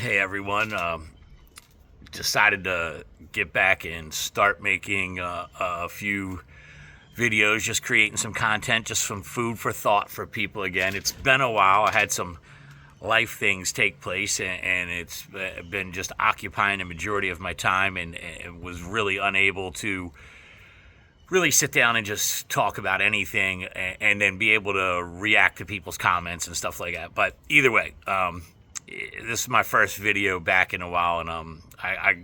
Hey everyone, decided to get back and start making a few videos, just creating some content, just some food for thought for people again. It's been a while. I had some life things take place, and it's been just occupying the majority of my time, and was really unable to really sit down and just talk about anything and then be able to react to people's comments and stuff like that. But either way, this is my first video back in a while, and I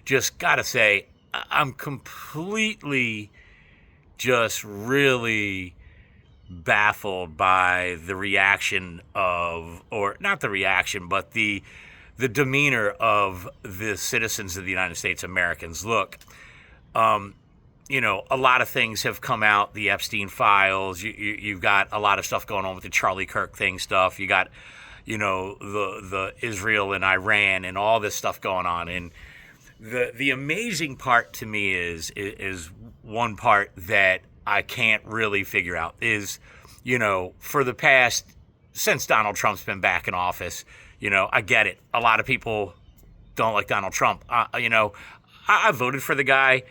just gotta say I'm completely just really baffled by the reaction of, or not the reaction, but the demeanor of the citizens of the United States, Americans. Look, a lot of things have come out, the Epstein files. You've got a lot of stuff going on with the Charlie Kirk thing stuff. You got, the Israel and Iran and all this stuff going on. And the amazing part to me is one part that I can't really figure out is, for the past, since Donald Trump's been back in office, I get it. A lot of people don't like Donald Trump. I voted for the guy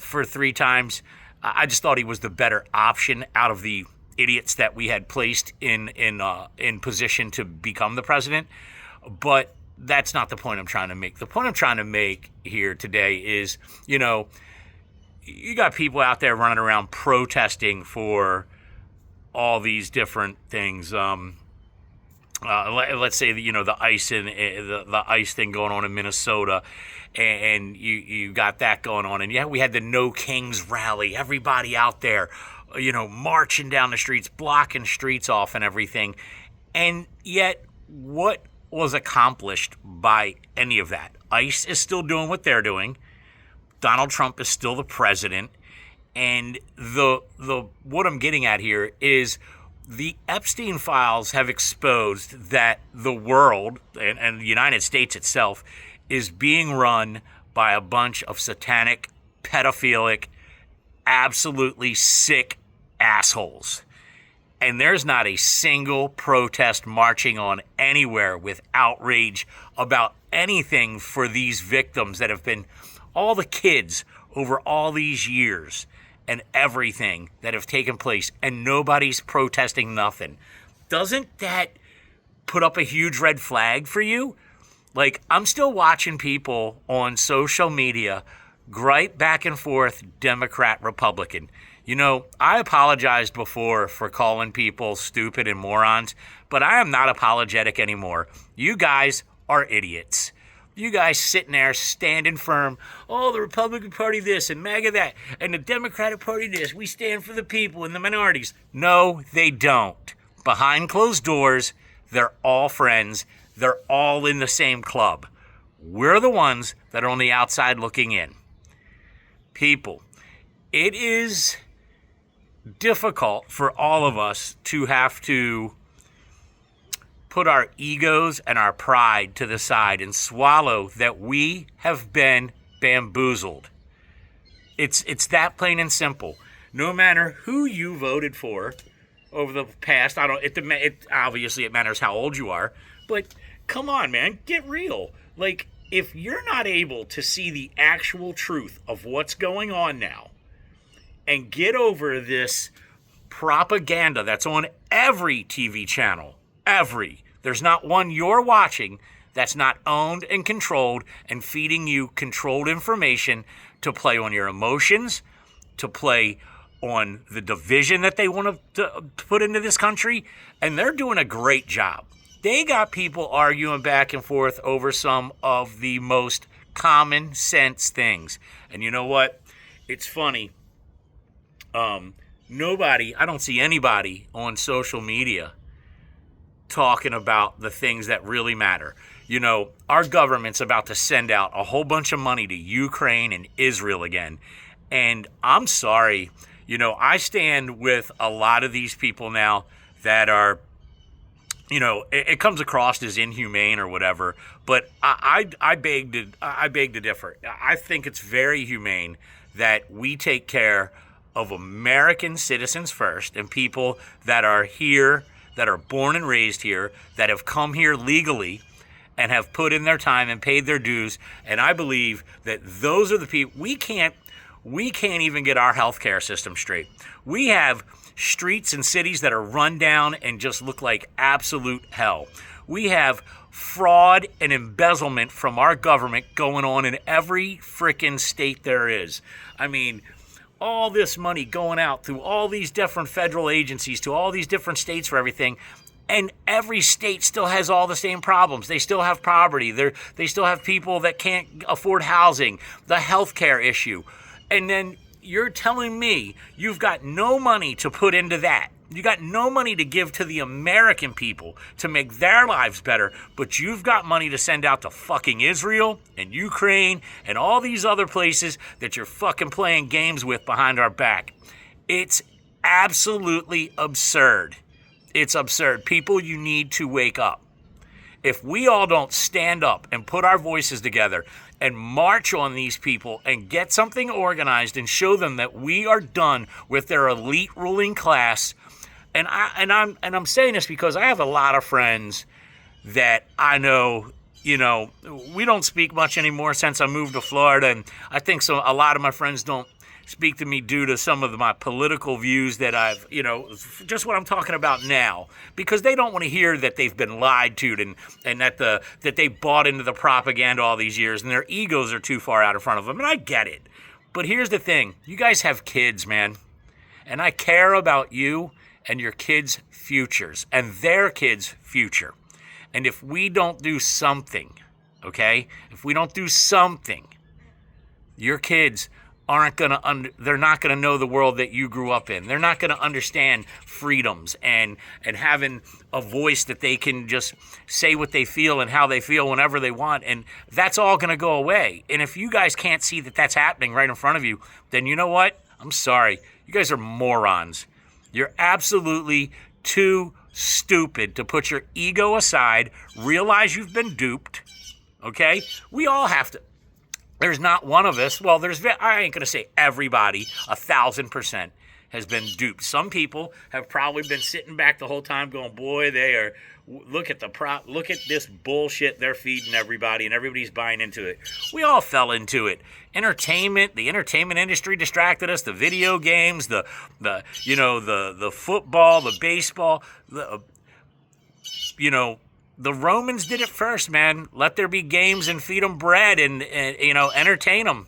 for 3 times. I just thought he was the better option out of the idiots that we had placed in position to become the president. But that's not the point I'm trying to make. The point I'm trying to make here today is, you got people out there running around protesting for all these different things. Let's say the ICE and the ICE thing going on in Minnesota, and you got that going on, and we had the No Kings rally. Everybody out there, marching down the streets, blocking streets off, and everything. And yet, what was accomplished by any of that? ICE is still doing what they're doing. Donald Trump is still the president, and the what I'm getting at here is the Epstein files have exposed that the world and the United States itself is being run by a bunch of satanic, pedophilic, absolutely sick assholes. And there's not a single protest marching on anywhere with outrage about anything for these victims that have been all the kids over all these years and everything that have taken place, and nobody's protesting nothing. Doesn't that put up a huge red flag for you? Like, I'm still watching people on social media gripe back and forth, Democrat, Republican. I apologized before for calling people stupid and morons, but I am not apologetic anymore. You guys are idiots. You guys sitting there standing firm. Oh, the Republican Party this and MAGA that, and the Democratic Party this. We stand for the people and the minorities. No, they don't. Behind closed doors, they're all friends. They're all in the same club. We're the ones that are on the outside looking in. People, it is difficult for all of us to have to put our egos and our pride to the side and swallow that we have been bamboozled. It's that plain and simple. No matter who you voted for over the past, obviously it matters how old you are, but come on, man, get real. Like, if you're not able to see the actual truth of what's going on now and get over this propaganda that's on every TV channel, there's not one you're watching that's not owned and controlled and feeding you controlled information to play on your emotions, to play on the division that they want to put into this country. And they're doing a great job. They got people arguing back and forth over some of the most common sense things. And you know what? It's funny. I don't see anybody on social media talking about the things that really matter. Our government's about to send out a whole bunch of money to Ukraine and Israel again. And I'm sorry, I stand with a lot of these people now that are, it comes across as inhumane or whatever, but I beg to differ. I think it's very humane that we take care of American citizens first and people that are here, that are born and raised here, that have come here legally, and have put in their time and paid their dues. And I believe that those are the people. We can't even get our healthcare system straight. We have streets and cities that are run down and just look like absolute hell. We have fraud and embezzlement from our government going on in every freaking state there is. I mean, all this money going out through all these different federal agencies to all these different states for everything. And every state still has all the same problems. They still have poverty. They still have people that can't afford housing, the healthcare issue. And then you're telling me you've got no money to put into that. You got no money to give to the American people to make their lives better, but you've got money to send out to fucking Israel and Ukraine and all these other places that you're fucking playing games with behind our back. It's absolutely absurd. It's absurd. People, you need to wake up. If we all don't stand up and put our voices together and march on these people and get something organized and show them that we are done with their elite ruling class. And I'm saying this because I have a lot of friends that I know, we don't speak much anymore since I moved to Florida, and I think a lot of my friends don't speak to me due to some of my political views that I've, just what I'm talking about now, because they don't want to hear that they've been lied to and that they bought into the propaganda all these years and their egos are too far out in front of them. And I get it. But here's the thing. You guys have kids, man. And I care about you and your kids' futures and their kids' future. And if we don't do something, okay? If we don't do something, your kids they're not gonna know the world that you grew up in. They're not gonna understand freedoms and having a voice that they can just say what they feel and how they feel whenever they want. And that's all gonna go away. And if you guys can't see that that's happening right in front of you, then you know what? I'm sorry. You guys are morons. You're absolutely too stupid to put your ego aside, realize you've been duped, okay? We all have to. There's not one of us, I ain't going to say everybody, 1,000% has been duped. Some people have probably been sitting back the whole time going, boy, look at this bullshit they're feeding everybody and everybody's buying into it. We all fell into it. The entertainment industry distracted us, the video games, the football, the baseball, the Romans did it first, man. Let there be games and feed them bread and entertain them.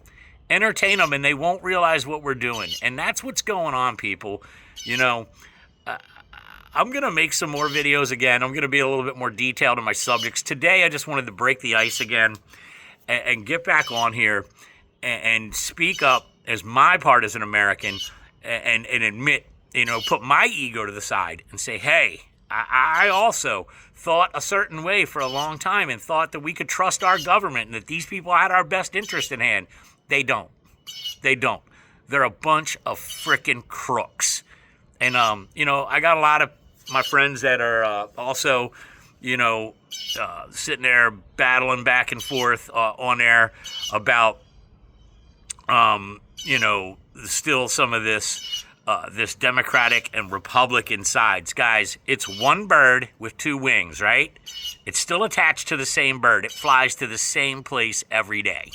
Entertain them, and they won't realize what we're doing. And that's what's going on, people. I'm going to make some more videos again. I'm going to be a little bit more detailed in my subjects. Today, I just wanted to break the ice again and get back on here and speak up as my part as an American and admit, put my ego to the side and say, hey, I also thought a certain way for a long time and thought that we could trust our government and that these people had our best interest in hand. They don't. They don't. They're a bunch of frickin' crooks. And, I got a lot of my friends that are also, sitting there battling back and forth on air about, still some of this Democratic and Republican sides. Guys, it's one bird with two wings, right? It's still attached to the same bird. It flies to the same place every day.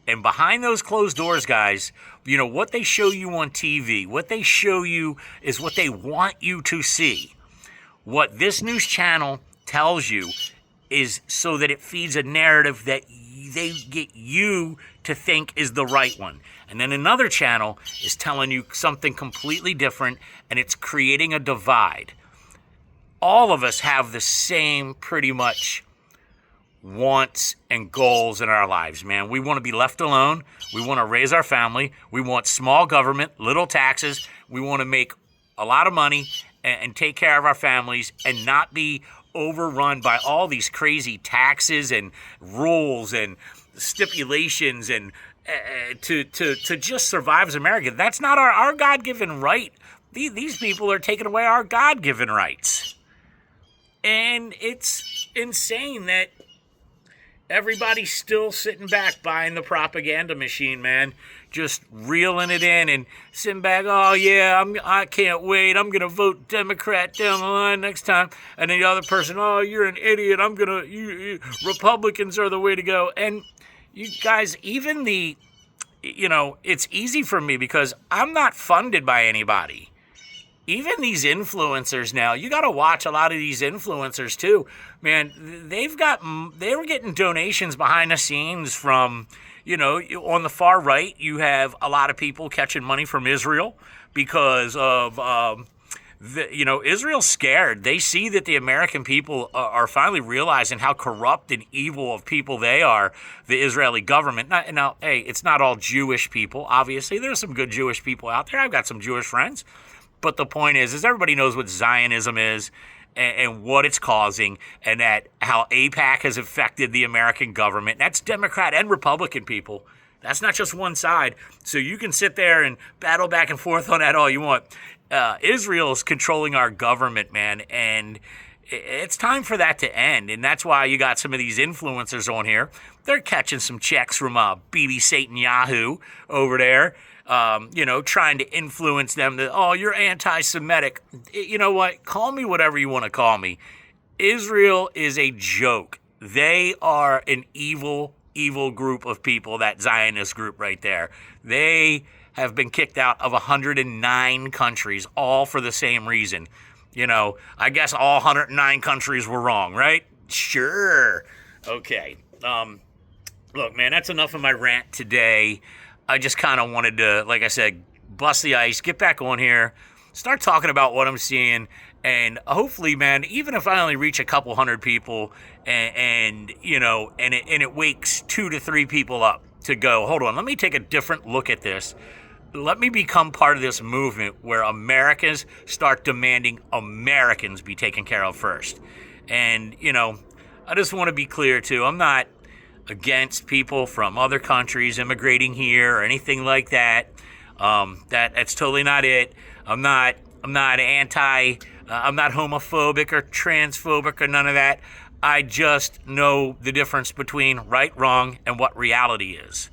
And behind those closed doors, guys, what they show you on TV, what they show you is what they want you to see. What this news channel tells you is so that it feeds a narrative that they get you to think is the right one. And then another channel is telling you something completely different, and it's creating a divide. All of us have the same pretty much wants and goals in our lives, man. We want to be left alone. We want to raise our family. We want small government, little taxes. We want to make a lot of money and take care of our families and not be overrun by all these crazy taxes and rules and stipulations and to just survive as Americans. That's not our God-given right. These people are taking away our God-given rights. And it's insane that everybody's still sitting back buying the propaganda machine, man. Just reeling it in and sitting back, oh yeah, I can't wait. I'm gonna vote Democrat down the line next time. And then the other person, oh, you're an idiot. You Republicans are the way to go. And you guys, even it's easy for me because I'm not funded by anybody. Even these influencers now, you got to watch a lot of these influencers too. Man, they were getting donations behind the scenes from, on the far right, you have a lot of people catching money from Israel because of, Israel's scared. They see that the American people are finally realizing how corrupt and evil of people they are, the Israeli government. Now, hey, it's not all Jewish people. Obviously, there's some good Jewish people out there. I've got some Jewish friends. But the point is everybody knows what Zionism is and what it's causing, and that how AIPAC has affected the American government. That's Democrat and Republican people. That's not just one side. So you can sit there and battle back and forth on that all you want. Israel's controlling our government, man, and it's time for that to end. And that's why you got some of these influencers on here. They're catching some checks from Bibi Satan Yahoo over there. Trying to influence them that, oh, you're anti-Semitic. You know what? Call me whatever you want to call me. Israel is a joke. They are an evil, evil group of people, that Zionist group right there. They have been kicked out of 109 countries, all for the same reason. I guess all 109 countries were wrong, right? Sure. Okay. Look, man, that's enough of my rant today. I just kind of wanted to, like I said, bust the ice, get back on here, start talking about what I'm seeing, and hopefully, man, even if I only reach a couple hundred people, and it wakes 2 to 3 people up to go, hold on, let me take a different look at this. Let me become part of this movement where Americans start demanding Americans be taken care of first. And, I just want to be clear, too. I'm not against people from other countries immigrating here or anything like that. That's totally not it. I'm not anti. I'm not homophobic or transphobic or none of that. I just know the difference between right, wrong, and what reality is.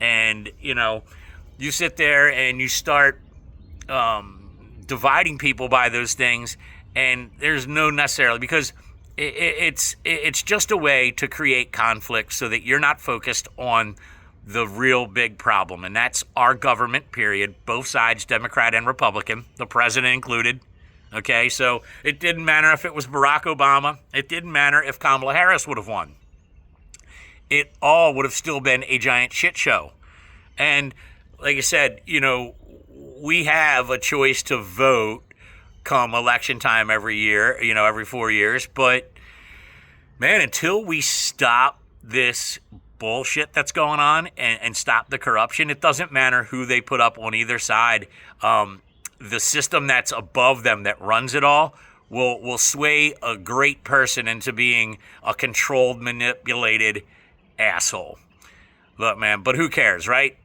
And you sit there and you start dividing people by those things, and there's no necessarily, because it's just a way to create conflict so that you're not focused on the real big problem, and that's our government, period. Both sides, Democrat and Republican, the president included. Okay, so it didn't matter if it was Barack Obama. It didn't matter if Kamala Harris would have won. It all would have still been a giant shit show. And like I said, we have a choice to vote come election time every year, every 4 years. But, man, until we stop this bullshit that's going on and stop the corruption, it doesn't matter who they put up on either side. The system that's above them that runs it all will sway a great person into being a controlled, manipulated asshole. Look, man, but who cares, right?